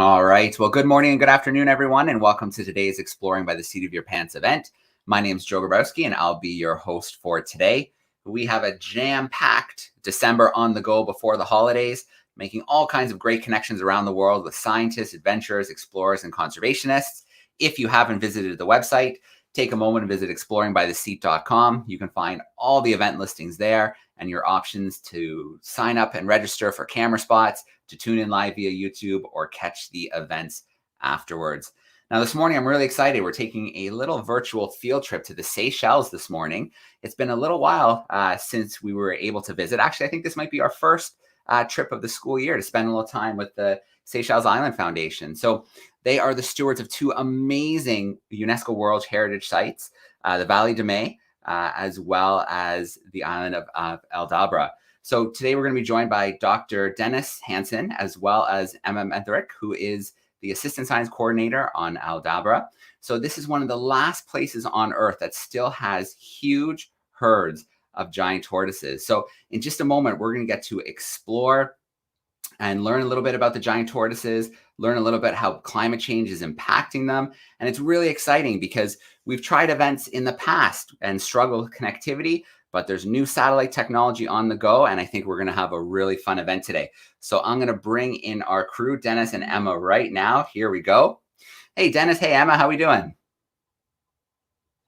All right. Well, good morning and good afternoon, everyone, and welcome to today's Exploring by the Seat of Your Pants event. My name is Joe Grabowski, and I'll be your host for today. We have a jam-packed December on the go before the holidays, making all kinds of great connections around the world with scientists, adventurers, explorers, and conservationists. If you haven't visited the website, take a moment and visit exploringbytheseat.com. You can find all the event listings there and your options to sign up and register for camera spots, to tune in live via YouTube, or catch the events afterwards. Now, this morning, I'm really excited. We're taking a little virtual field trip to the Seychelles this morning. It's been a little while since we were able to visit. Actually, I think this might be our first trip of the school year to spend a little time with the Seychelles Island Foundation. So they are the stewards of two amazing UNESCO World Heritage Sites, the Valley de Mai, as well as the island of Aldabra. So today we're going to be joined by Dr. Dennis Hansen, as well as Emma Mentherick, who is the Assistant Science Coordinator on Aldabra. So this is one of the last places on Earth that still has huge herds of giant tortoises. So in just a moment, we're going to get to explore and learn a little bit about the giant tortoises, learn a little bit how climate change is impacting them. And it's really exciting because we've tried events in the past and struggled with connectivity, but there's new satellite technology on the go, and I think we're going to have a really fun event today. So I'm going to bring in our crew, Dennis and Emma, right now. Here we go. Hey, Dennis. Hey, Emma. How are we doing?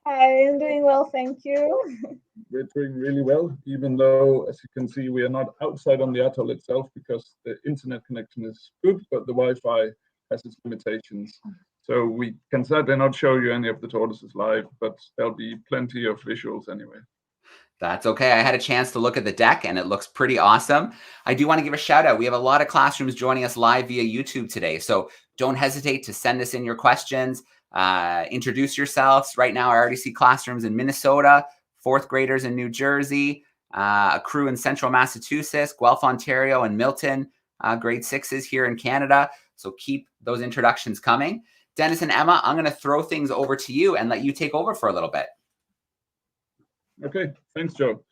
Hi, I'm doing well, thank you. We're doing really well, even though, as you can see, we are not outside on the atoll itself because the internet connection is good, but the Wi-Fi has its limitations. So we can certainly not show you any of the tortoises live, but there'll be plenty of visuals anyway. That's okay. I had a chance to look at the deck and it looks pretty awesome. I do want to give a shout out. We have a lot of classrooms joining us live via YouTube today. So don't hesitate to send us in your questions. Introduce yourselves. Right now, I already see classrooms in Minnesota, fourth graders in New Jersey, a crew in Central Massachusetts, Guelph, Ontario, and Milton, grade sixes here in Canada. So keep those introductions coming. Dennis and Emma, I'm going to throw things over to you and let you take over for a little bit. Okay, thanks, Joe.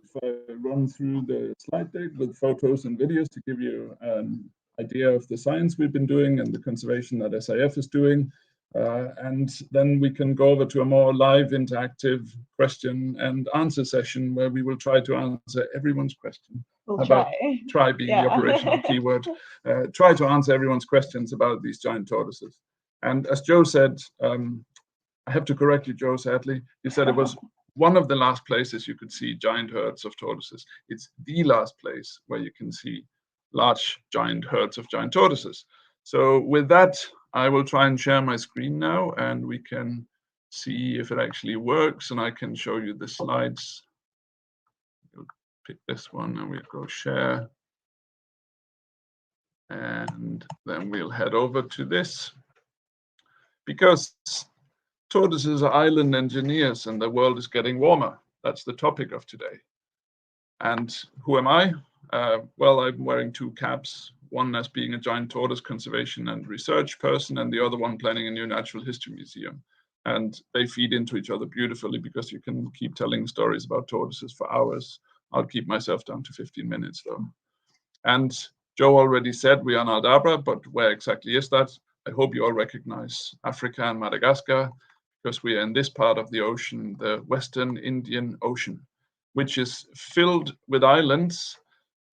If I run through the slide deck with photos and videos to give you an idea of the science we've been doing and the conservation that SIF is doing. And then we can go over to a more live interactive question and answer session where we will try to answer everyone's question. Try being the operational keyword. Try to answer everyone's questions about these giant tortoises. And as Joe said, I have to correct you, Joe, sadly. You said it was one of the last places you could see giant herds of tortoises. It's the last place where you can see large giant herds of giant tortoises. So with that, I will try and share my screen now and we can see if it actually works and I can show you the slides. We'll pick this one and we'll go share. And then we'll head over to this. Because tortoises are island engineers and the world is getting warmer. That's the topic of today. And who am I? Well, I'm wearing two caps, one as being a giant tortoise conservation and research person, and the other one planning a new natural history museum. And they feed into each other beautifully because you can keep telling stories about tortoises for hours. I'll keep myself down to 15 minutes though. And Joe already said we are in Aldabra, but where exactly is that? I hope you all recognize Africa and Madagascar, because we are in this part of the ocean, the Western Indian Ocean, which is filled with islands,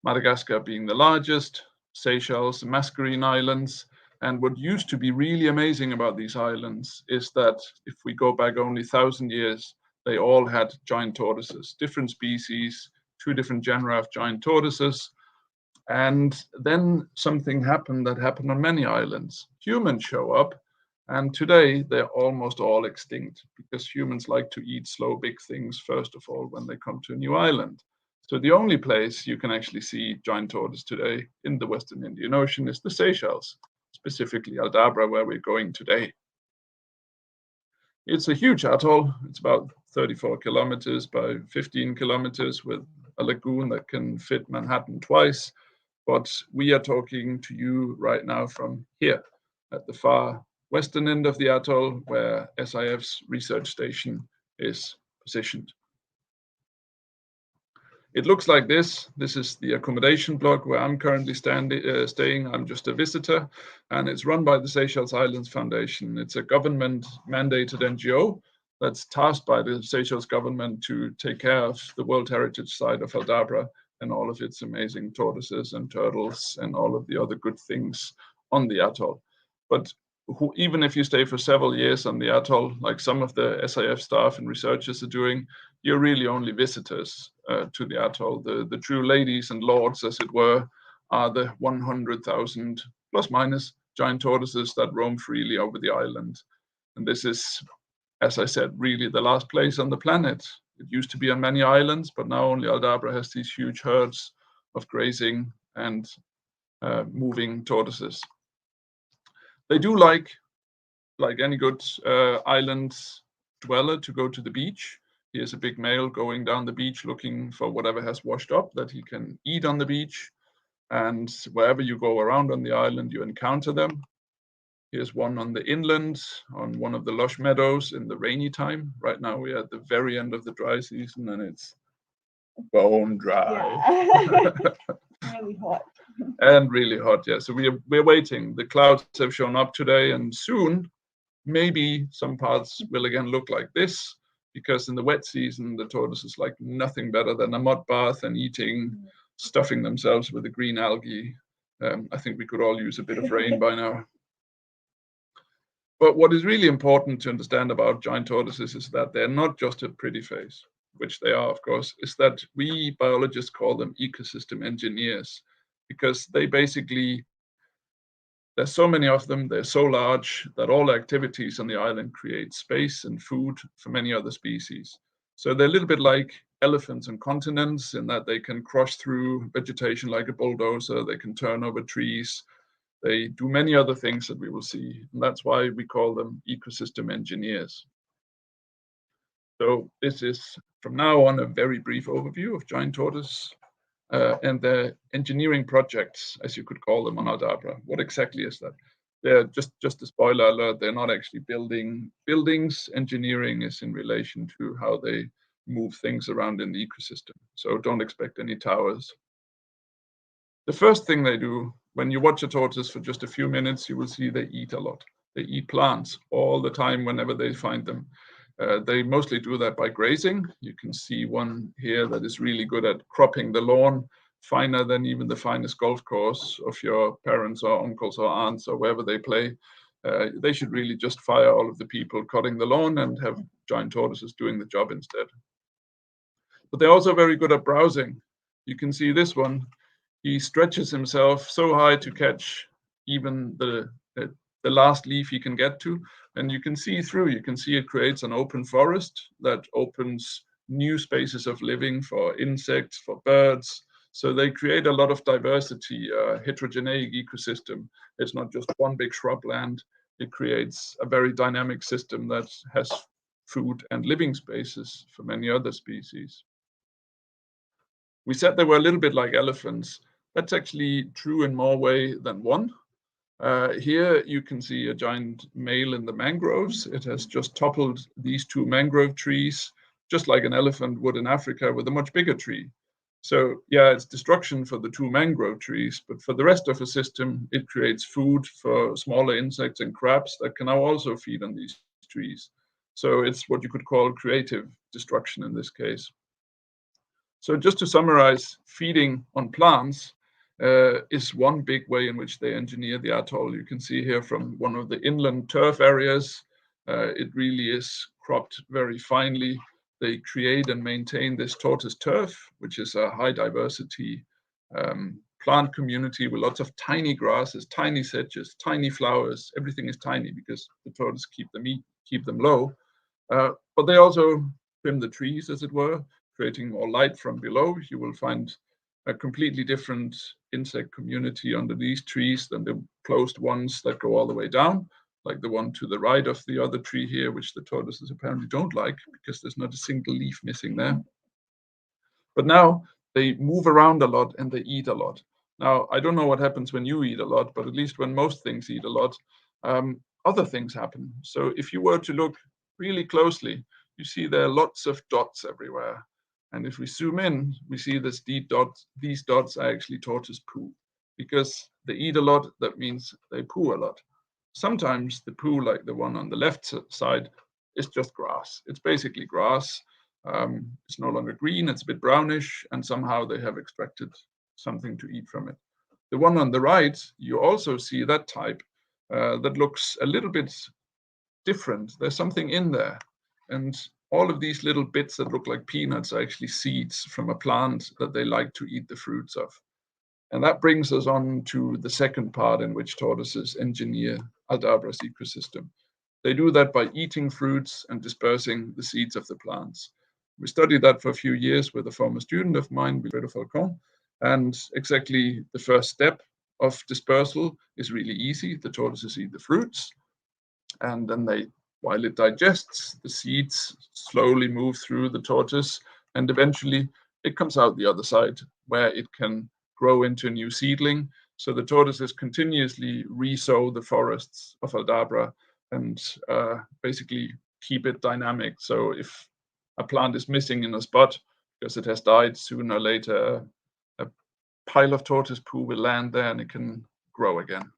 Madagascar being the largest, Seychelles, Mascarene Islands. And what used to be really amazing about these islands is that if we go back only 1,000 years, they all had giant tortoises, different species, 2 different genera of giant tortoises. And then something happened that happened on many islands. Humans show up, and today they're almost all extinct because humans like to eat slow, big things, first of all, when they come to a new island. So the only place you can actually see giant tortoise today in the Western Indian Ocean is the Seychelles, specifically Aldabra, where we're going today. It's a huge atoll. It's about 34 kilometers by 15 kilometers with a lagoon that can fit Manhattan twice. But we are talking to you right now from here at the far western end of the atoll, where SIF's research station is positioned. It looks like this. This is the accommodation block where I'm currently staying. I'm just a visitor, and it's run by the Seychelles Islands Foundation. It's a government-mandated NGO that's tasked by the Seychelles government to take care of the World Heritage Site of Aldabra and all of its amazing tortoises and turtles and all of the other good things on the atoll. But even if you stay for several years on the atoll, like some of the SIF staff and researchers are doing, you're really only visitors to the atoll. The true ladies and lords, as it were, are the 100,000 plus minus giant tortoises that roam freely over the island. And this is, as I said, really the last place on the planet. It used to be on many islands, but now only Aldabra has these huge herds of grazing and moving tortoises. They do like any good island dweller, to go to the beach. Here's a big male going down the beach looking for whatever has washed up that he can eat on the beach. And wherever you go around on the island, you encounter them. Here's one on the inland, on one of the lush meadows in the rainy time. Right now we're at the very end of the dry season and it's bone dry. Yeah. Really hot. And really hot, yeah. So we're waiting. The clouds have shown up today, and soon maybe some parts will again look like this, because in the wet season the tortoises like nothing better than a mud bath and stuffing themselves with the green algae. I think we could all use a bit of rain by now. But what is really important to understand about giant tortoises is that they're not just a pretty face, which they are, of course, is that we biologists call them ecosystem engineers, because they basically, there's so many of them, they're so large that all activities on the island create space and food for many other species. So they're a little bit like elephants on continents in that they can crush through vegetation like a bulldozer, they can turn over trees, they do many other things that we will see. And that's why we call them ecosystem engineers. So this is, from now on, a very brief overview of giant tortoise and the engineering projects, as you could call them, on Aldabra. What exactly is that? They're just a spoiler alert, they're not actually building buildings. Engineering is in relation to how they move things around in the ecosystem. So don't expect any towers. The first thing they do, when you watch a tortoise for just a few minutes, you will see they eat a lot. They eat plants all the time whenever they find them. They mostly do that by grazing. You can see one here that is really good at cropping the lawn, finer than even the finest golf course of your parents or uncles or aunts or wherever they play. They should really just fire all of the people cutting the lawn and have giant tortoises doing the job instead. But they're also very good at browsing. You can see this one. He stretches himself so high to catch even the last leaf he can get to. And you can see through, you can see it creates an open forest that opens new spaces of living for insects, for birds. So they create a lot of diversity, heterogeneous ecosystem. It's not just one big shrubland. It creates a very dynamic system that has food and living spaces for many other species. We said they were a little bit like elephants. That's actually true in more ways than one. Here you can see a giant male in the mangroves. It has just toppled these 2 mangrove trees, just like an elephant would in Africa with a much bigger tree. So yeah, it's destruction for the 2 mangrove trees, but for the rest of the system, it creates food for smaller insects and crabs that can now also feed on these trees. So it's what you could call creative destruction in this case. So just to summarize, feeding on plants is one big way in which they engineer the atoll. You can see here from one of the inland turf areas, it really is cropped very finely. they create and maintain this tortoise turf, which is a high diversity plant community with lots of tiny grasses, tiny sedges, tiny flowers. Everything is tiny because the tortoises keep them low. But they also trim the trees, as it were, creating more light from below. You will find a completely different insect community under these trees than the closed ones that go all the way down, like the one to the right of the other tree here, which the tortoises apparently don't like because there's not a single leaf missing there. But now they move around a lot and they eat a lot. Now, I don't know what happens when you eat a lot, but at least when most things eat a lot, other things happen. So if you were to look really closely, you see there are lots of dots everywhere. And if we zoom in, we see these dots are actually tortoise poo. Because they eat a lot, that means they poo a lot. Sometimes the poo, like the one on the left side, is just grass. It's basically grass. It's no longer green, it's a bit brownish, and somehow they have extracted something to eat from it. The one on the right, you also see that type that looks a little bit different. There's something in there. And all of these little bits that look like peanuts are actually seeds from a plant that they like to eat the fruits of. And that brings us on to the second part in which tortoises engineer Aldabra's ecosystem. They do that by eating fruits and dispersing the seeds of the plants. We studied that for a few years with a former student of mine, Wilfredo Falcon, and exactly the first step of dispersal is really easy. The tortoises eat the fruits, and then while it digests, the seeds slowly move through the tortoise, and eventually it comes out the other side where it can grow into a new seedling. So the tortoises continuously re-sow the forests of Aldabra and basically keep it dynamic. So if a plant is missing in a spot because it has died, sooner or later a pile of tortoise poo will land there and it can grow again.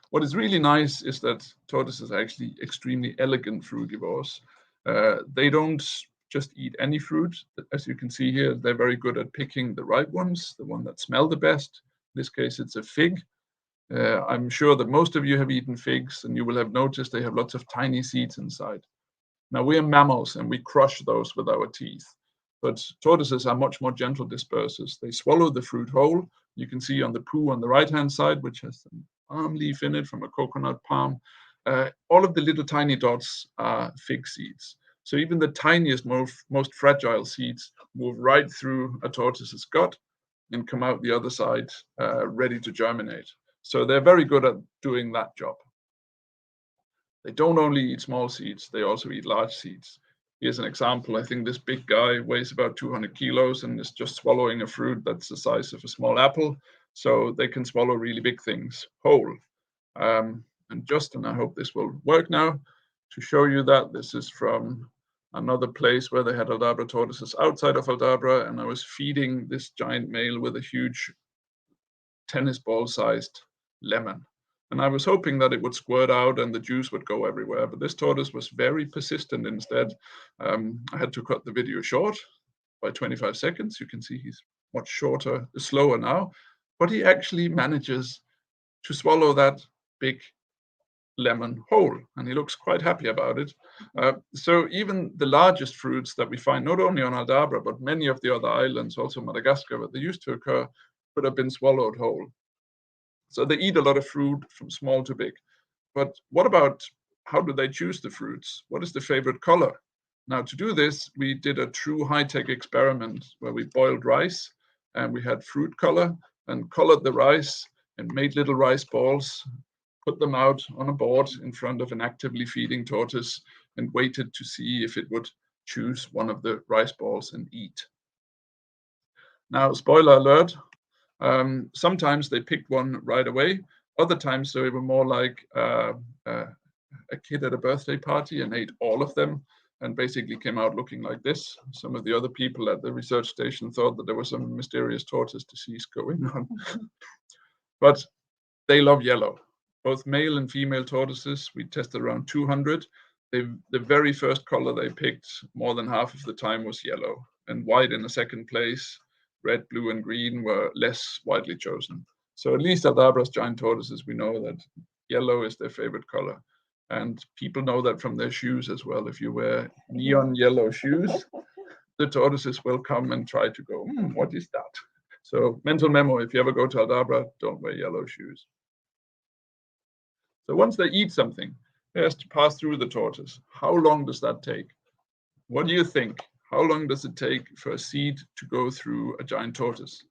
What is really nice is that tortoises are actually extremely elegant frugivores. They don't just eat any fruit. As you can see here, they're very good at picking the right ones, the one that smell the best. In this case, it's a fig. I'm sure that most of you have eaten figs, and you will have noticed they have lots of tiny seeds inside. Now, we are mammals, and we crush those with our teeth. But tortoises are much more gentle dispersers. They swallow the fruit whole. You can see on the poo on the right-hand side, which has some palm leaf in it from a coconut palm. All of the little tiny dots are fig seeds. So even the tiniest, most fragile seeds move right through a tortoise's gut and come out the other side ready to germinate. So they're very good at doing that job. They don't only eat small seeds, they also eat large seeds. Here's an example. I think this big guy weighs about 200 kilos and is just swallowing a fruit that's the size of a small apple. So they can swallow really big things whole. And Justin, I hope this will work now. To show you that, this is from another place where they had Aldabra tortoises outside of Aldabra, and I was feeding this giant male with a huge tennis ball sized lemon. And I was hoping that it would squirt out and the juice would go everywhere, but this tortoise was very persistent instead. I had to cut the video short by 25 seconds. You can see he's much slower now, but he actually manages to swallow that big lemon whole, and he looks quite happy about it. So even the largest fruits that we find, not only on Aldabra, but many of the other islands, also Madagascar, where they used to occur, could have been swallowed whole. So they eat a lot of fruit from small to big. But what about how do they choose the fruits? What is the favorite color? Now, to do this, we did a true high-tech experiment where we boiled rice and we had fruit color and colored the rice and made little rice balls, put them out on a board in front of an actively feeding tortoise and waited to see if it would choose one of the rice balls and eat. Now, spoiler alert, sometimes they picked one right away. Other times they were more like a kid at a birthday party and ate all of them and basically came out looking like this. Some of the other people at the research station thought that there was some mysterious tortoise disease going on. But they love yellow. Both male and female tortoises, we tested around 200. The very first color they picked more than half of the time was yellow, and white in the second place. Red, blue, and green were less widely chosen. So at least Aldabra's giant tortoises, we know that yellow is their favorite color. And people know that from their shoes as well. If you wear neon yellow shoes, the tortoises will come and try to go, what is that? So mental memo, if you ever go to Aldabra, don't wear yellow shoes. So once they eat something, it has to pass through the tortoise. How long does that take? What do you think? How long does it take for a seed to go through a giant tortoise?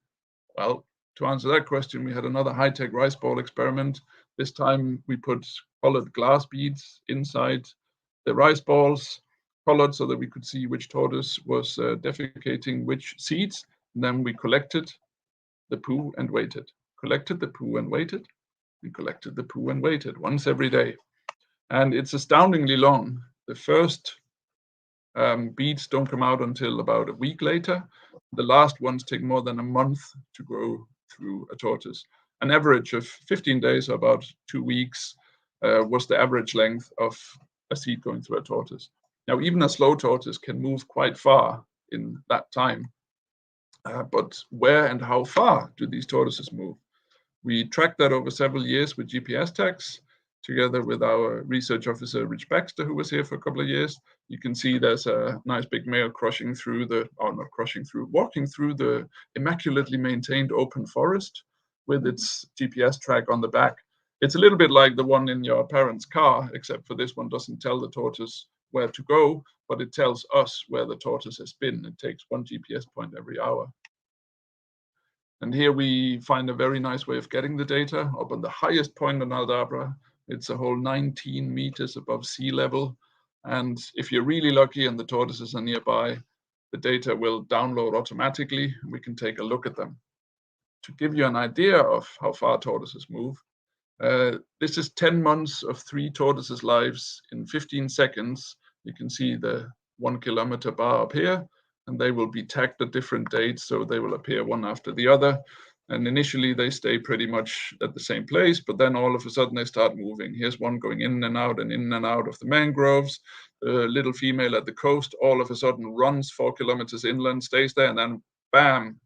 Well, to answer that question, we had another high-tech rice ball experiment. This time we put colored glass beads inside the rice balls, colored so that we could see which tortoise was defecating which seeds. And then we collected the poo and waited. Collected the poo and waited, and collected the poo and waited once every day. And it's astoundingly long. The first beads don't come out until about a week later. The last ones take more than a month to grow through a tortoise. An average of 15 days, or about 2 weeks, was the average length of a seed going through a tortoise. Now, even a slow tortoise can move quite far in that time. But where and how far do these tortoises move? We tracked that over several years with GPS tags, together with our research officer, Rich Baxter, who was here for a couple of years. You can see there's a nice big male walking through the immaculately maintained open forest with its GPS track on the back. It's a little bit like the one in your parents' car, except for this one doesn't tell the tortoise where to go, but it tells us where the tortoise has been. It takes one GPS point every hour. And here we find a very nice way of getting the data. Up on the highest point on Aldabra, it's a whole 19 meters above sea level. And if you're really lucky and the tortoises are nearby, the data will download automatically, and we can take a look at them. To give you an idea of how far tortoises move, this is 10 months of 3 tortoises' lives in 15 seconds. You can see the 1 kilometer bar up here, and they will be tagged at different dates, so they will appear one after the other. And initially they stay pretty much at the same place, but then all of a sudden they start moving. Here's one going in and out of the mangroves. The little female at the coast all of a sudden runs 4 kilometers inland, stays there, and then bam,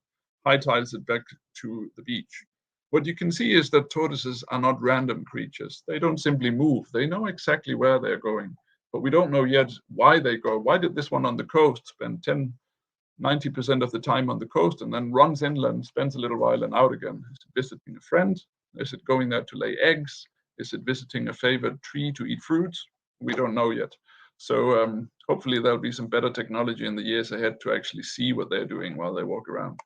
hightails it back to the beach. What you can see is that tortoises are not random creatures. They don't simply move. They know exactly where they're going, but we don't know yet why they go. Why did this one on the coast spend 90% of the time on the coast and then runs inland, spends a little while and out again? Is it visiting a friend? Is it going there to lay eggs? Is it visiting a favorite tree to eat fruits? We don't know yet. So hopefully there'll be some better technology in the years ahead to actually see what they're doing while they walk around.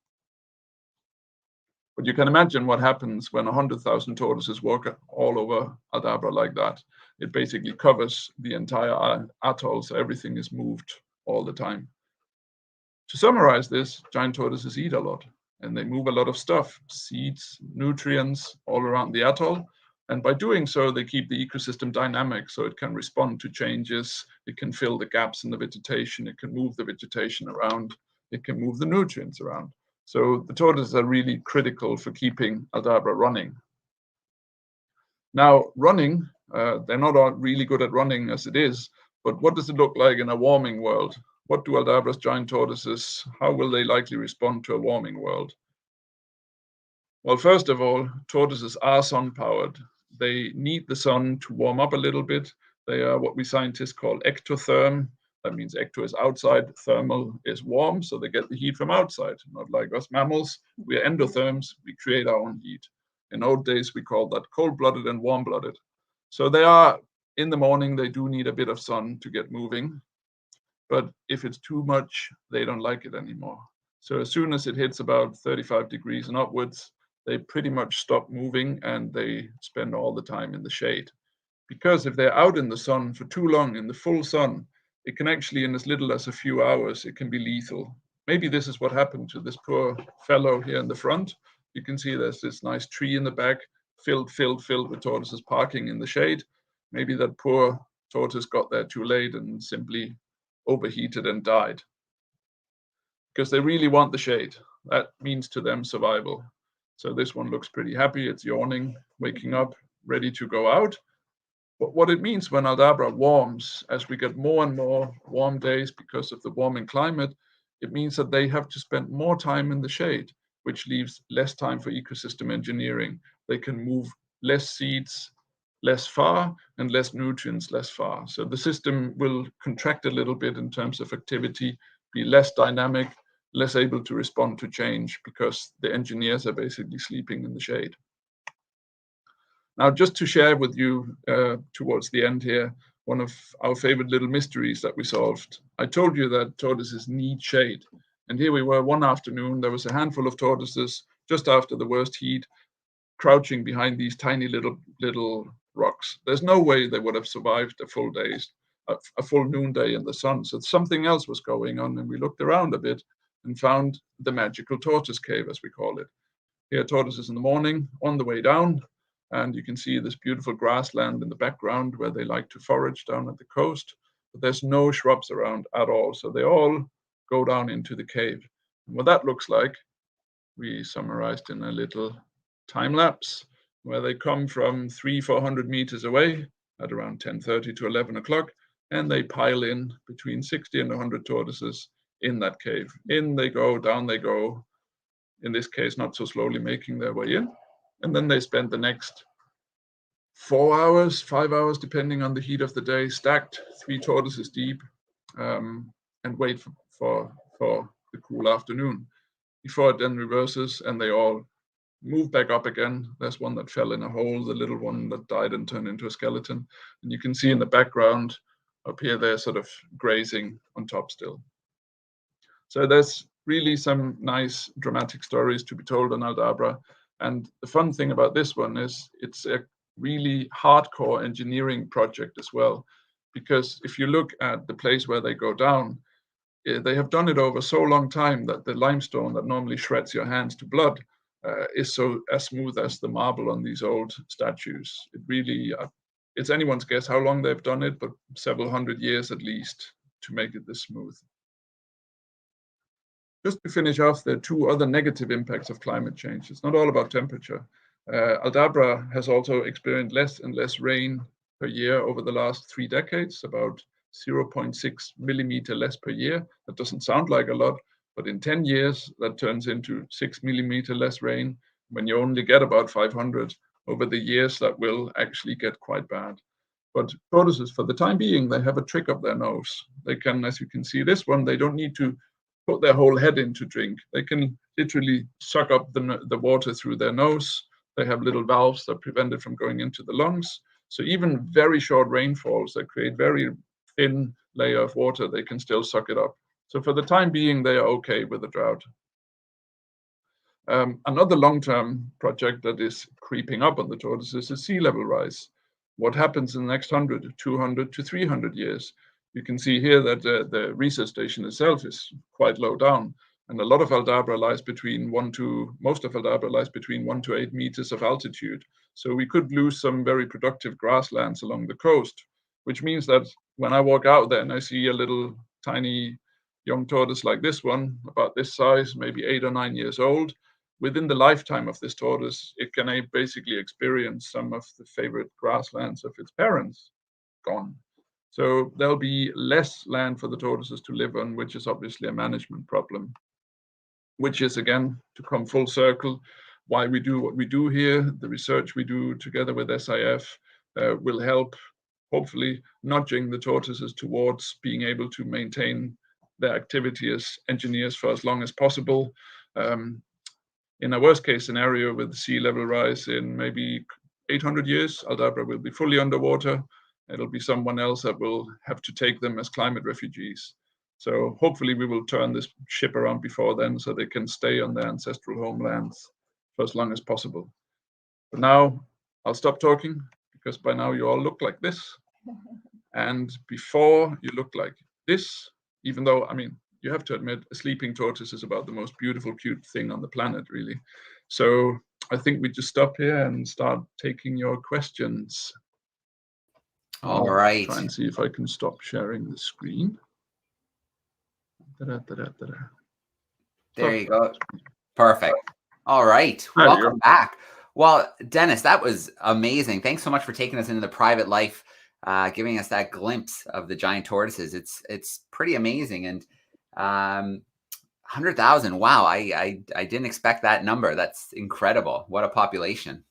But you can imagine what happens when 100,000 tortoises walk all over Aldabra like that. It basically covers the entire atoll, so everything is moved all the time. To summarize this, giant tortoises eat a lot, and they move a lot of stuff, seeds, nutrients, all around the atoll. And by doing so, they keep the ecosystem dynamic, so it can respond to changes, it can fill the gaps in the vegetation, it can move the vegetation around, it can move the nutrients around. So the tortoises are really critical for keeping Aldabra running. Now, running, they're not really good at running as it is, but what does it look like in a warming world? What do Aldabra's giant tortoises, how will they likely respond to a warming world? Well, first of all, tortoises are sun-powered. They need the sun to warm up a little bit. They are what we scientists call ectotherm. That means ecto is outside, thermal is warm, so they get the heat from outside. Not like us mammals, we are endotherms, we create our own heat. In old days, we called that cold-blooded and warm-blooded. So they are, in the morning, they do need a bit of sun to get moving. But if it's too much, they don't like it anymore. So as soon as it hits about 35 degrees and upwards, they pretty much stop moving and they spend all the time in the shade. Because if they're out in the sun for too long, in the full sun, it can actually, in as little as a few hours, it can be lethal. Maybe this is what happened to this poor fellow here in the front. You can see there's this nice tree in the back, filled with tortoises parking in the shade. Maybe that poor tortoise got there too late and simply overheated and died. Because they really want the shade. That means to them survival. So this one looks pretty happy. It's yawning, waking up, ready to go out. But what it means when Aldabra warms, as we get more and more warm days because of the warming climate, it means that they have to spend more time in the shade, which leaves less time for ecosystem engineering. They can move less seeds, less far and less nutrients less far. So the system will contract a little bit in terms of activity, be less dynamic, less able to respond to change because the engineers are basically sleeping in the shade. Now, just to share with you towards the end here, one of our favorite little mysteries that we solved. I told you that tortoises need shade. And here we were one afternoon, there was a handful of tortoises just after the worst heat, crouching behind these tiny little rocks. There's no way they would have survived a full noonday in the sun. So something else was going on, and we looked around a bit and found the magical tortoise cave, as we call it. Here, tortoises in the morning on the way down, and you can see this beautiful grassland in the background where they like to forage down at the coast. But there's no shrubs around at all, so they all go down into the cave. And what that looks like, we summarized in a little time lapse where they come from 300-400 meters away at around 10:30 to 11 o'clock, and they pile in between 60 and 100 tortoises in that cave. In they go, down they go, in this case, not so slowly making their way in. And then they spend the next 4 hours, 5 hours, depending on the heat of the day, stacked 3 tortoises deep, and wait for the cool afternoon before it then reverses and they all move back up again. There's one that fell in a hole, the little one that died and turned into a skeleton. And you can see in the background up here, they're sort of grazing on top still. So there's really some nice dramatic stories to be told on Aldabra. And the fun thing about this one is it's a really hardcore engineering project as well. Because if you look at the place where they go down, they have done it over so long time that the limestone that normally shreds your hands to blood is so as smooth as the marble on these old statues. It really, it's anyone's guess how long they've done it, but several hundred years at least to make it this smooth. Just to finish off, there are 2 other negative impacts of climate change. It's not all about temperature. Aldabra has also experienced less and less rain per year over the last 3 decades, about 0.6 millimeter less per year. That doesn't sound like a lot, but in 10 years, that turns into 6 millimeter less rain. When you only get about 500 over the years, that will actually get quite bad. But tortoises, for the time being, they have a trick up their nose. They can, as you can see this one, they don't need to put their whole head in to drink. They can literally suck up the water through their nose. They have little valves that prevent it from going into the lungs. So even very short rainfalls that create very thin layer of water, they can still suck it up. So for the time being, they are okay with the drought. Another long-term project that is creeping up on the tortoises is sea level rise. What happens in the next 100, 200 to 300 years? You can see here that the research station itself is quite low down, and a lot of Aldabra lies between most of Aldabra lies between 1 to 8 meters of altitude. So we could lose some very productive grasslands along the coast, which means that when I walk out there and I see a little tiny young tortoise like this one, about this size, maybe 8 or 9 years old, within the lifetime of this tortoise, it can basically experience some of the favorite grasslands of its parents gone. So there'll be less land for the tortoises to live on, which is obviously a management problem, which is, again, to come full circle, why we do what we do here. The research we do together with SIF will help, hopefully, nudging the tortoises towards being able to maintain their activity as engineers for as long as possible. In a worst case scenario with sea level rise in maybe 800 years, Aldabra will be fully underwater. It'll be someone else that will have to take them as climate refugees. So hopefully we will turn this ship around before then so they can stay on their ancestral homelands for as long as possible. But now I'll stop talking because by now you all look like this. And before you look like this, even though, I mean, you have to admit, a sleeping tortoise is about the most beautiful, cute thing on the planet, really. So I think we just stop here and start taking your questions. All right. Try and see if I can stop sharing the screen. There you go. Perfect. All right. Welcome back. Well, Dennis, that was amazing. Thanks so much for taking us into the private life, giving us that glimpse of the giant tortoises. It's pretty amazing. And 100,000. Wow. I didn't expect that number. That's incredible. What a population.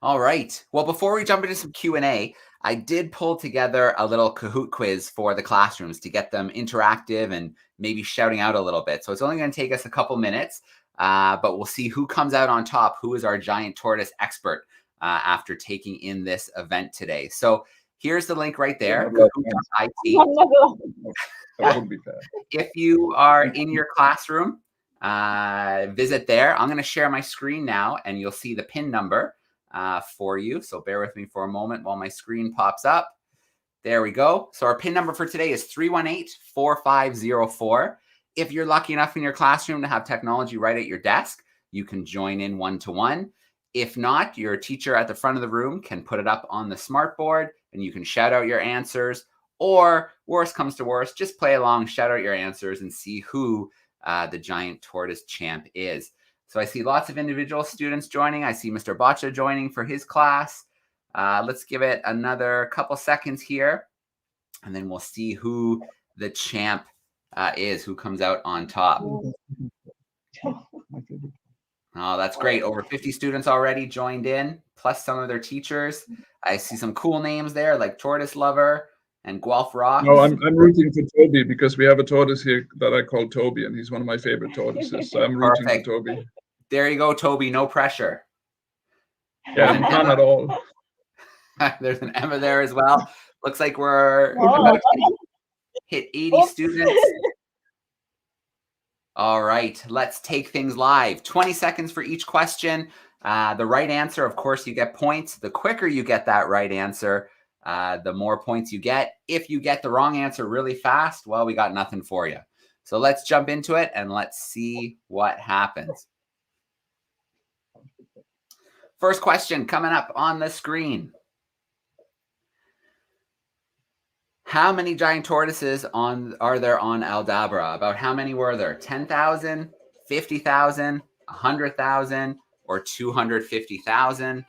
All right. Well, before we jump into some Q&A, I did pull together a little Kahoot quiz for the classrooms to get them interactive and maybe shouting out a little bit. So it's only going to take us a couple minutes, but we'll see who comes out on top, who is our giant tortoise expert after taking in this event today. So here's the link right there, Kahoot.it. That would be fair. If you are in your classroom, visit there. I'm going to share my screen now, and you'll see the PIN number for you. So bear with me for a moment while my screen pops up. There we go. So our PIN number for today is 318-4504. If you're lucky enough in your classroom to have technology right at your desk, you can join in one-to-one. If not, your teacher at the front of the room can put it up on the smartboard, and you can shout out your answers. Or worst comes to worst, just play along, shout out your answers, and see who the giant tortoise champ is. So I see lots of individual students joining. I see Mr. Bacha joining for his class. Let's give it another couple seconds here, and then we'll see who the champ is, who comes out on top. Oh, that's great. Over 50 students already joined in, plus some of their teachers. I see some cool names there, like Tortoise Lover and Guelph Rock. No, I'm rooting for Toby because we have a tortoise here that I call Toby, and he's one of my favorite tortoises. So I'm rooting for Toby. There you go, Toby. No pressure. Yeah, none at all. There's an Emma there as well. Looks like we're about to hit 80 students. All right, let's take things live. 20 seconds for each question. The right answer, of course, you get points. The quicker you get that right answer, the more points you get. If you get the wrong answer really fast, well, we got nothing for you. So let's jump into it and let's see what happens. First question coming up on the screen. How many giant tortoises are there on Aldabra? About how many were there? 10,000, 50,000, 100,000, or 250,000?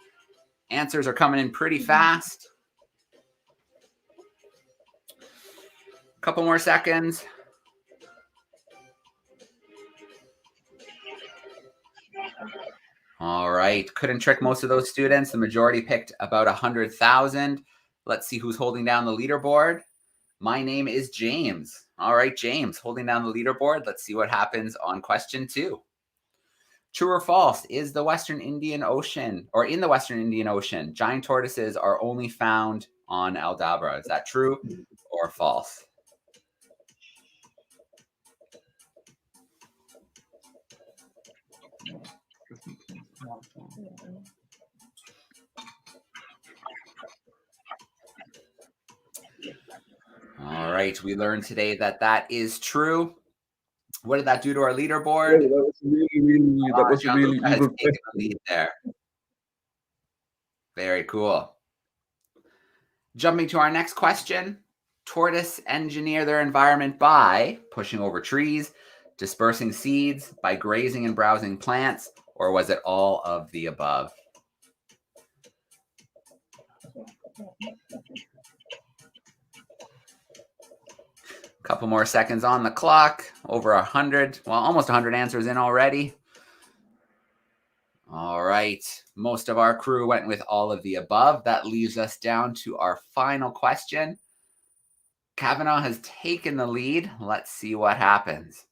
Answers are coming in pretty fast. A couple more seconds. All right, couldn't trick most of those students. The majority picked about 100,000. Let's see who's holding down the leaderboard. My name is James. All right, James, holding down the leaderboard. Let's see what happens on question 2. True or false, is the Western Indian Ocean, or in the Western Indian Ocean, giant tortoises are only found on Aldabra? Is that true or false? All right, we learned today that that is true. What did that do to our leaderboard? Oh, that was really Gianluca has evil taken the lead there. Very cool. Jumping to our next question. Tortoise engineer their environment by pushing over trees, dispersing seeds, by grazing and browsing plants, or was it all of the above? Couple more seconds on the clock. Over 100, well, almost 100 answers in already. All right. Most of our crew went with all of the above. That leaves us down to our final question. Kavanaugh has taken the lead. Let's see what happens.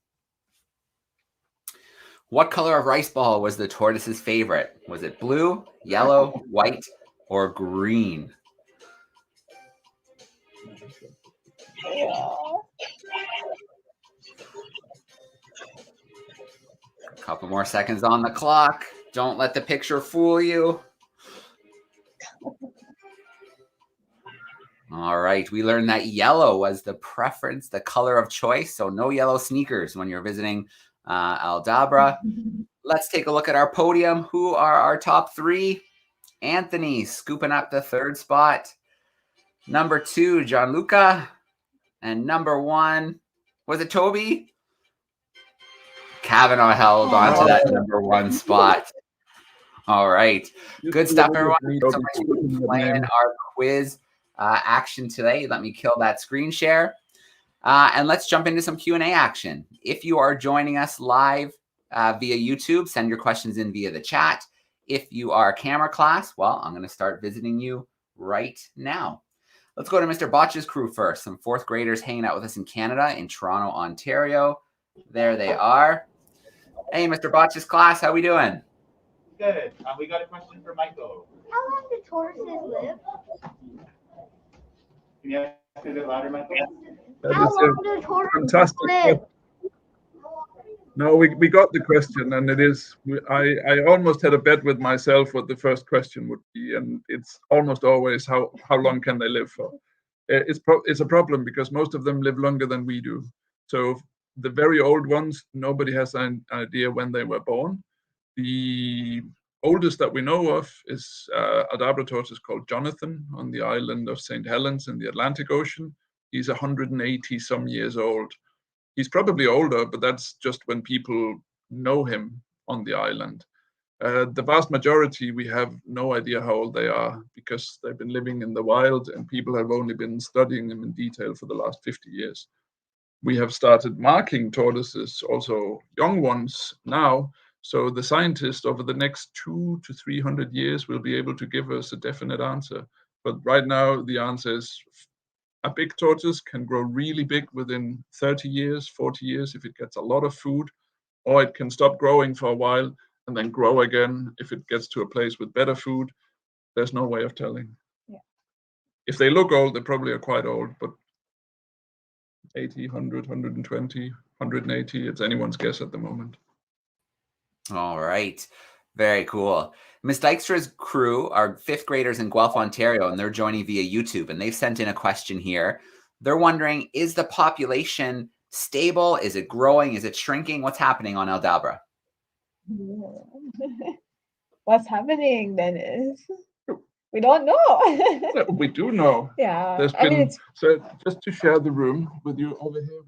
What color of rice ball was the tortoise's favorite? Was it blue, yellow, white, or green? A couple more seconds on the clock. Don't let the picture fool you. All right, we learned that yellow was the preference, the color of choice. So no yellow sneakers when you're visiting Aldabra. Let's take a look at our podium. Who are our top 3? Anthony scooping up the 3rd spot. Number 2, Gianluca. And number 1, was it Toby? Kavanaugh held on to that number 1 spot. All right. Good stuff, everyone. Thanks so much for playing our quiz action today. Let me kill that screen share. And let's jump into some Q&A action. If you are joining us live via YouTube, send your questions in via the chat. If you are a camera class, well, I'm going to start visiting you right now. Let's go to Mr. Botch's crew first. Some fourth graders hanging out with us in Canada, in Toronto, Ontario. There they are. Hey, Mr. Botch's class, how we doing? Good. We got a question for Michael. How long do tortoises live? Can you ask a bit louder, Michael? How long do tortoises Fantastic live? No, we got the question, and it is. I almost had a bet with myself what the first question would be, and it's almost always how long can they live for? It's a problem because most of them live longer than we do. So the very old ones, nobody has an idea when they were born. The oldest that we know of is Aldabra tortoise called Jonathan on the island of St. Helens in the Atlantic Ocean. He's 180 some years old. He's probably older, but that's just when people know him on the island. The vast majority, we have no idea how old they are because they've been living in the wild and people have only been studying them in detail for the last 50 years. We have started marking tortoises, also young ones now. So the scientists over the next 200 to 300 years will be able to give us a definite answer. But right now, the answer is a big tortoise can grow really big within 30 years, 40 years if it gets a lot of food, or it can stop growing for a while and then grow again if it gets to a place with better food. There's no way of telling. Yeah. If they look old, they probably are quite old, but 80, 100, 120, 180, it's anyone's guess at the moment. All right. Very cool. Miss Dykstra's crew are fifth graders in Guelph, Ontario, and they're joining via YouTube. And they've sent in a question here. They're wondering, is the population stable? Is it growing? Is it shrinking? What's happening on Aldabra? What's happening then is we don't know. We do know. Yeah. There's I mean, been, it's so just to share the room with you over here.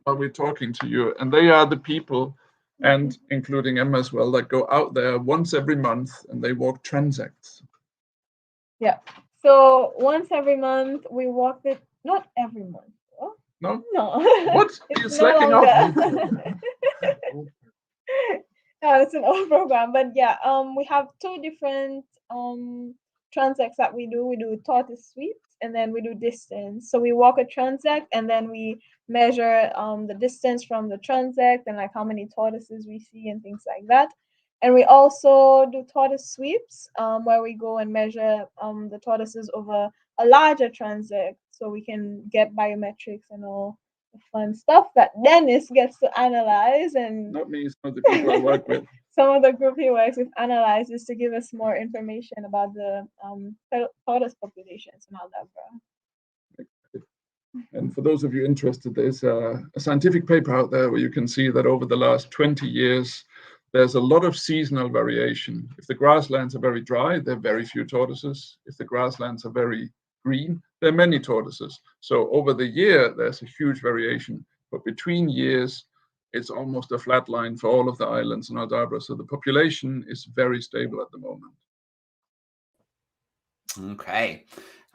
While we're talking to you, and they are the people, and including Emma as well, that go out there once every month and they walk transects. yeah. So once every month we walk it. Not every month. Oh, No? no. What? It's You're no slacking longer. off. No, it's an old program, but yeah, we have two different transects that we do. We do tortoise sweeps and then we do distance. So we walk a transect and then we measure the distance from the transect and like how many tortoises we see and things like that. And we also do tortoise sweeps where we go and measure the tortoises over a larger transect so we can get biometrics and all the fun stuff that Dennis gets to analyze. And Not me, some of the people I work with. some of the group he works with analyzes to give us more information about the tortoise populations in Aldabra. And for those of you interested, there's a scientific paper out there where you can see that over the last 20 years, there's a lot of seasonal variation. If the grasslands are very dry, there are very few tortoises. If the grasslands are very green, there are many tortoises. So over the year, there's a huge variation. But between years, it's almost a flat line for all of the islands in Aldabra. So the population is very stable at the moment. Okay.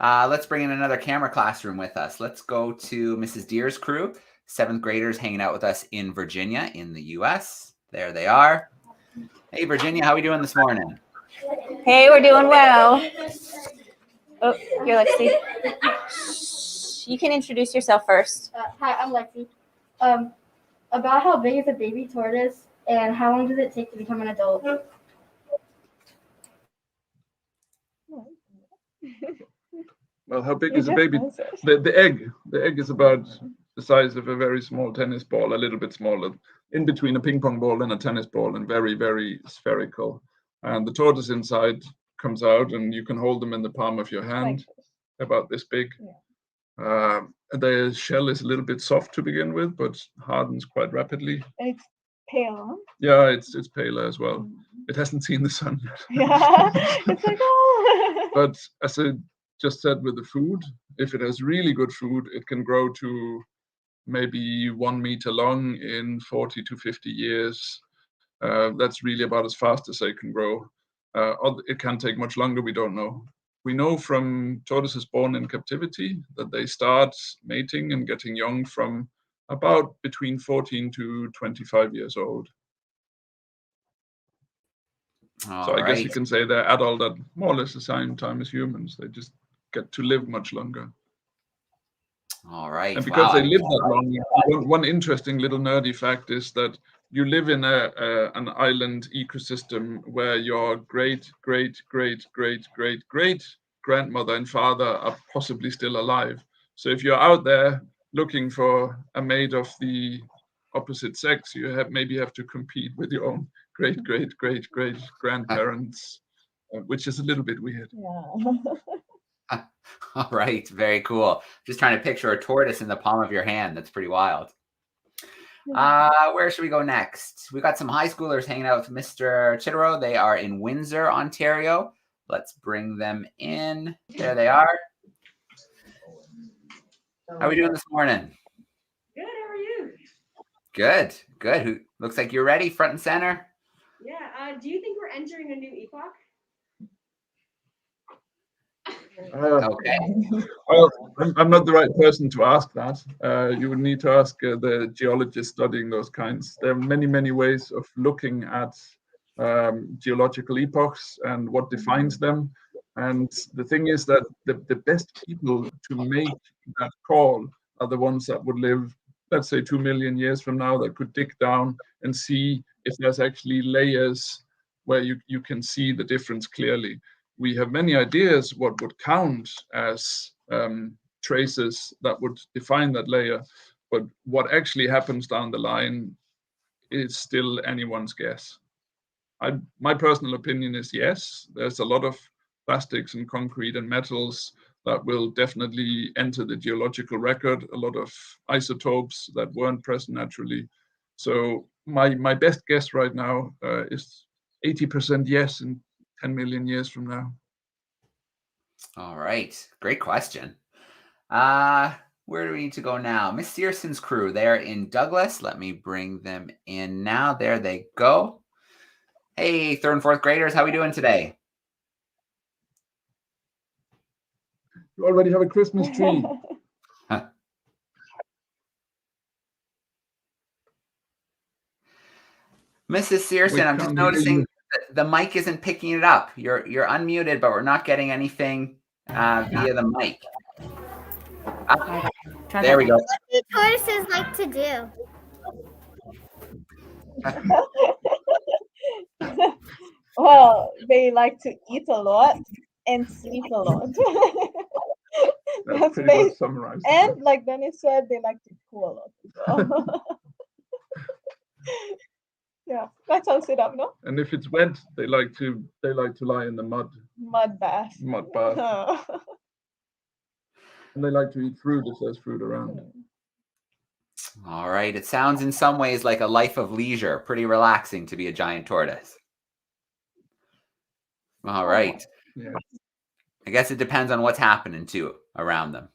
Let's bring in another camera classroom with us. Let's go to Mrs. Deer's crew, seventh graders hanging out with us in Virginia in the US. There they are. Hey, Virginia, how are we doing this morning? Hey, we're doing well. Oh, you're Lexi. Shh. You can introduce yourself first. Hi, I'm Lexi. About how big is a baby tortoise and how long does it take to become an adult? Well, how big You is a just baby? answered. The egg is about the size of a very small tennis ball, a little bit smaller, in between a ping pong ball and a tennis ball, and very, very spherical. And the tortoise inside comes out, and you can hold them in the palm of your hand, Like this. about this big. Yeah. The shell is a little bit soft to begin with, but hardens quite rapidly. And it's pale, huh? Yeah, it's paler as well. It hasn't seen the sun yet. Yeah. It's like, oh. But as I just said with the food, if it has really good food, it can grow to maybe 1 meter long in 40 to 50 years. That's really about as fast as they can grow. It can take much longer, we don't know. We know from tortoises born in captivity that they start mating and getting young from about between 14 to 25 years old. So I guess you can say they're adult at more or less the same time as humans. They just get to live much longer. All right. And because wow. they live that long, one interesting little nerdy fact is that you live in an island ecosystem where your great grandmother and father are possibly still alive. So if you're out there looking for a mate of the opposite sex, you maybe have to compete with your own great grandparents, which is a little bit weird. Yeah. All right. Very cool. Just trying to picture a tortoise in the palm of your hand. That's pretty wild. Where should we go next? We got some high schoolers hanging out with Mr. Chitero. They are in Windsor, Ontario. Let's bring them in. There they are. How are we doing this morning? Good, how are you? Good, good. Who looks like you're ready, front and center? Yeah, do you think we're entering a new epoch? Okay. Well, I'm not the right person to ask that. You would need to ask the geologists studying those kinds. There are many ways of looking at geological epochs and what defines them. And the thing is that the best people to make that call are the ones that would live, let's say, 2 million years from now, that could dig down and see if there's actually layers where you can see the difference clearly. We have many ideas what would count as traces that would define that layer, but what actually happens down the line is still anyone's guess. My personal opinion is yes, there's a lot of plastics and concrete and metals that will definitely enter the geological record, a lot of isotopes that weren't present naturally. So my best guess right now is 80% yes in 10 million years from now. All right. Great question. Where do we need to go now? Miss Searson's crew, they're in Douglas. Let me bring them in now. There they go. Hey, 3rd and 4th graders, how are we doing today? You already have a Christmas tree. Mrs. Searson, I'm just noticing the mic isn't picking it up. You're unmuted, but we're not getting anything via the mic. There we go. What do tortoises like to do? Well, they like to eat a lot and sleep a lot. That's pretty much summarized. And like Dennis said, they like to poo a lot as well. Yeah, that sums it up, no? And if it's wet, they like to lie in the mud. Mud bath. Mud bath. And they like to eat fruit if there's fruit around. All right. It sounds in some ways like a life of leisure. Pretty relaxing to be a giant tortoise. All right. Yeah. I guess it depends on what's happening too around them.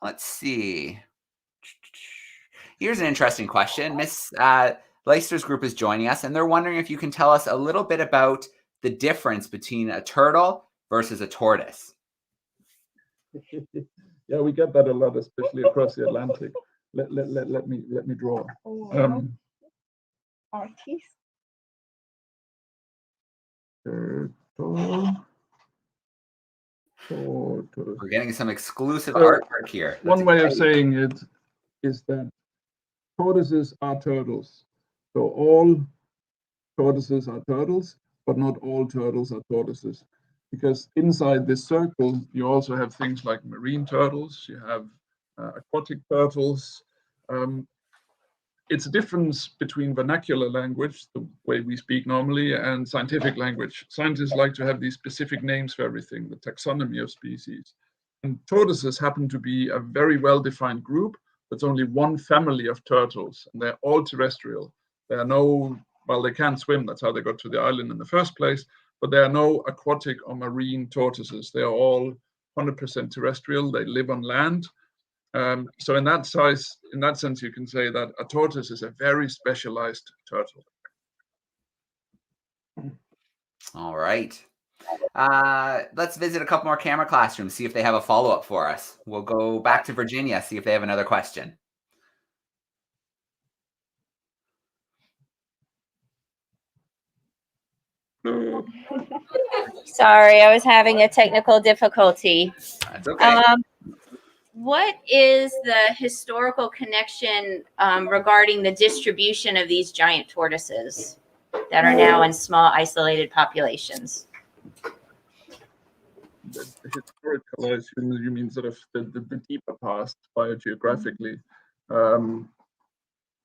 Let's see. Here's an interesting question. Miss Leicester's group is joining us, and they're wondering if you can tell us a little bit about the difference between a turtle versus a tortoise. Yeah, we get that a lot, especially across the Atlantic. Let me draw. Artist. Tortoise. We're getting some exclusive artwork here. One way of saying it is that tortoises are turtles. So all tortoises are turtles, but not all turtles are tortoises. Because inside this circle, you also have things like marine turtles, you have aquatic turtles. It's a difference between vernacular language, the way we speak normally, and scientific language. Scientists like to have these specific names for everything, the taxonomy of species. And tortoises happen to be a very well-defined group. There's only one family of turtles, and they're all terrestrial. There are no, well, they can't swim, that's how they got to the island in the first place, but there are no aquatic or marine tortoises. They are all 100% terrestrial, they live on land. So in that sense, you can say that a tortoise is a very specialized turtle. All right. Let's visit a couple more camera classrooms, see if they have a follow-up for us. We'll go back to Virginia, see if they have another question. Sorry, I was having a technical difficulty. That's okay. What is the historical connection regarding the distribution of these giant tortoises that are now in small isolated populations? The historical, I assume you mean sort of the deeper past biogeographically.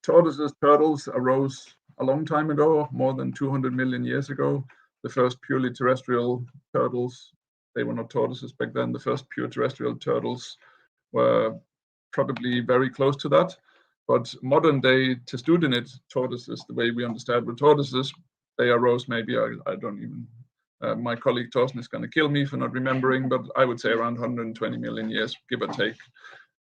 Turtles arose a long time ago, more than 200 million years ago. The first purely terrestrial turtles, they were not tortoises back then. The first pure terrestrial turtles were probably very close to that. But modern day testudinid tortoises, the way we understand with tortoises, they arose maybe, I don't even, my colleague Torsten is going to kill me for not remembering, but I would say around 120 million years, give or take.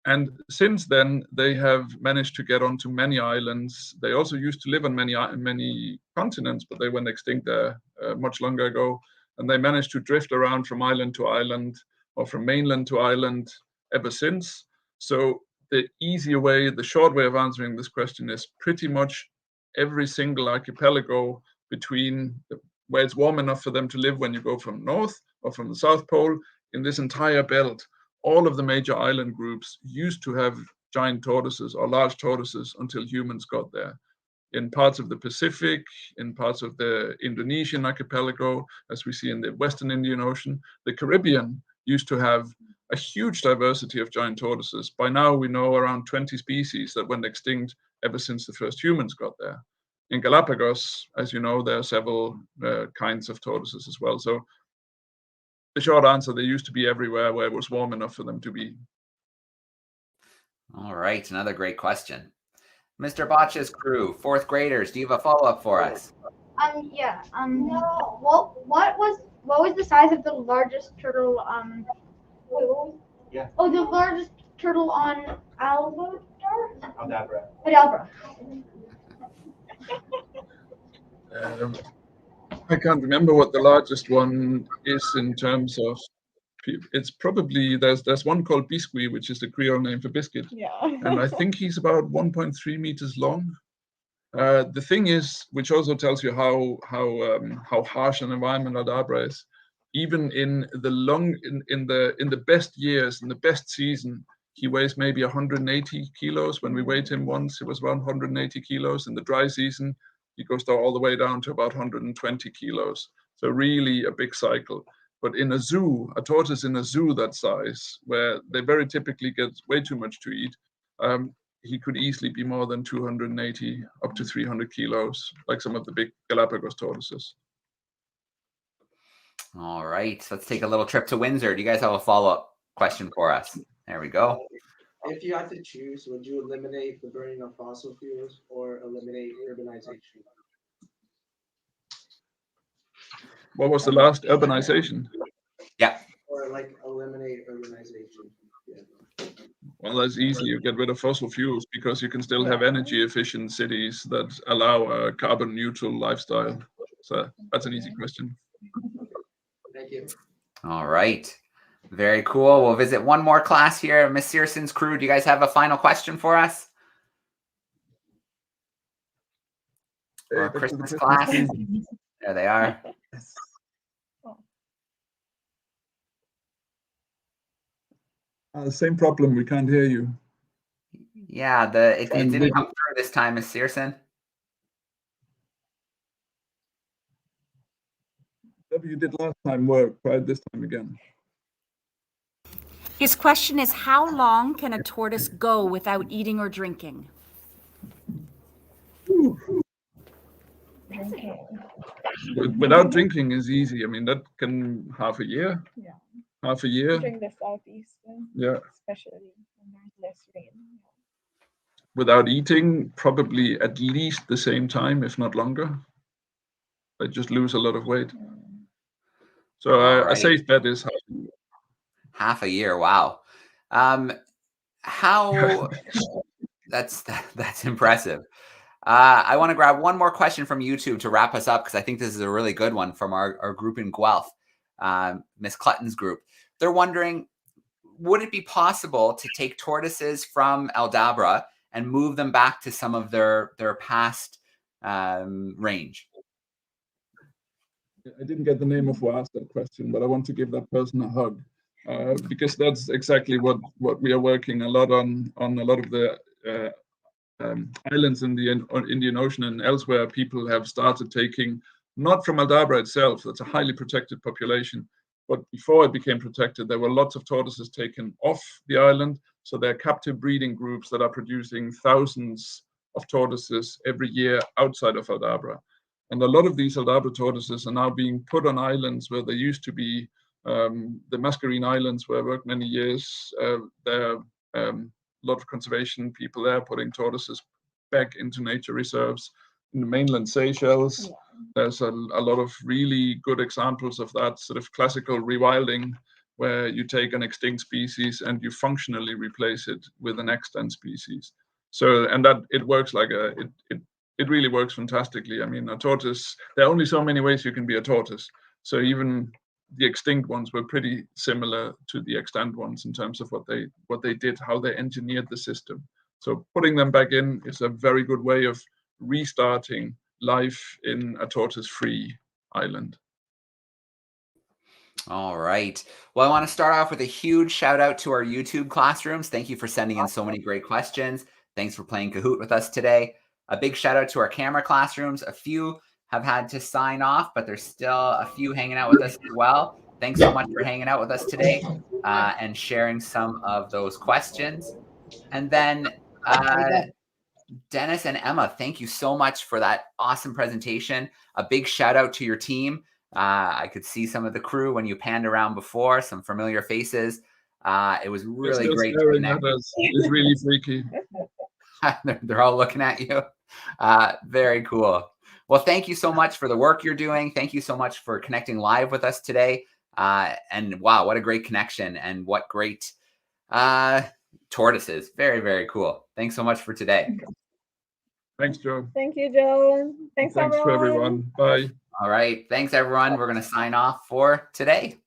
And since then, they have managed to get onto many islands. They also used to live on many continents, but they went extinct there much longer ago. And they managed to drift around from island to island or from mainland to island ever since. So the easier way, the short way of answering this question is pretty much every single archipelago between where it's warm enough for them to live when you go from north or from the South Pole in this entire belt. All of the major island groups used to have giant tortoises or large tortoises until humans got there. In parts of the Pacific, in parts of the Indonesian archipelago, as we see in the Western Indian Ocean, the Caribbean used to have a huge diversity of giant tortoises. By now, we know around 20 species that went extinct ever since the first humans got there. In Galapagos, as you know, there are several kinds of tortoises as well. So the short answer, they used to be everywhere where it was warm enough for them to be. All right, another great question. Mr. Botch's crew, fourth graders, do you have a follow-up for us? Yeah. What was the size of the largest turtle? Yeah. Oh, the largest turtle on Aldabra. Aldabra. I can't remember what the largest one is in terms of. It's probably there's one called Biscuit, which is the Creole name for biscuit. Yeah. And I think he's about 1.3 meters long. The thing is, which also tells you how harsh an environment Aldabra is. Even in the best years, in the best season, he weighs maybe 180 kilos. When we weighed him once, it was around 180 kilos. In the dry season, he goes all the way down to about 120 kilos. So really a big cycle. But in a zoo, a tortoise in a zoo that size, where they very typically get way too much to eat, he could easily be more than 280 up to 300 kilos, like some of the big Galapagos tortoises. All right, let's take a little trip to Windsor. Do you guys have a follow-up question for us? There we go. If you had to choose, would you eliminate the burning of fossil fuels or eliminate urbanization? What was the last urbanization? Yeah. Or like eliminate urbanization? Yeah. Well, that's easy. You get rid of fossil fuels because you can still have energy efficient cities that allow a carbon neutral lifestyle. So that's an easy question. Thank you. All right. Very cool. We'll visit one more class here. Miss Searson's crew, do you guys have a final question for us? Or a Christmas class? There they are. Same problem. We can't hear you. Yeah, it didn't come through this time, Miss Searson. Whatever you did last time worked. Try it this time again. His question is, how long can a tortoise go without eating or drinking? Without drinking is easy. I mean, that can half a year. Yeah. Half a year. During the southeast. Yeah. Especially when there's less rain. Without eating, probably at least the same time, if not longer. They just lose a lot of weight. So right. A safe bet is half a year. Half a year. Wow. How? That's impressive. I want to grab one more question from YouTube to wrap us up because I think this is a really good one from our group in Guelph, Miss Clutton's group. They're wondering, would it be possible to take tortoises from Aldabra and move them back to some of their past range? I didn't get the name of who asked that question, but I want to give that person a hug, because that's exactly what we are working a lot on a lot of the islands in the Indian Ocean and elsewhere. People have started taking, not from Aldabra itself, that's a highly protected population, but before it became protected, there were lots of tortoises taken off the island. So there are captive breeding groups that are producing thousands of tortoises every year outside of Aldabra. And a lot of these Aldabra tortoises are now being put on islands where they used to be, the Mascarene Islands, where I worked many years. There are a lot of conservation people there putting tortoises back into nature reserves. In the mainland Seychelles, there's a lot of really good examples of that sort of classical rewilding, where you take an extinct species and you functionally replace it with an extant species. So, and that it works like it really works fantastically. I mean, a tortoise, there are only so many ways you can be a tortoise. So even the extinct ones were pretty similar to the extant ones in terms of what they did, how they engineered the system. So putting them back in is a very good way of restarting life in a tortoise-free island. All right. Well, I want to start off with a huge shout out to our YouTube classrooms. Thank you for sending in so many great questions. Thanks for playing Kahoot with us today. A big shout out to our camera classrooms. A few have had to sign off, but there's still a few hanging out with us as well. Thanks so much for hanging out with us today and sharing some of those questions. And then Dennis and Emma, thank you so much for that awesome presentation. A big shout out to your team. I could see some of the crew when you panned around before, some familiar faces. It was really great to connect. It's really freaky. They're all looking at you. Very cool. Well, thank you so much for the work you're doing. Thank you so much for connecting live with us today. And wow, what a great connection and what great tortoises. Very, very cool. Thanks so much for today. Thanks, Joe. Thank you, Joe. Thanks to everyone. Bye. All right. Thanks, everyone. We're going to sign off for today.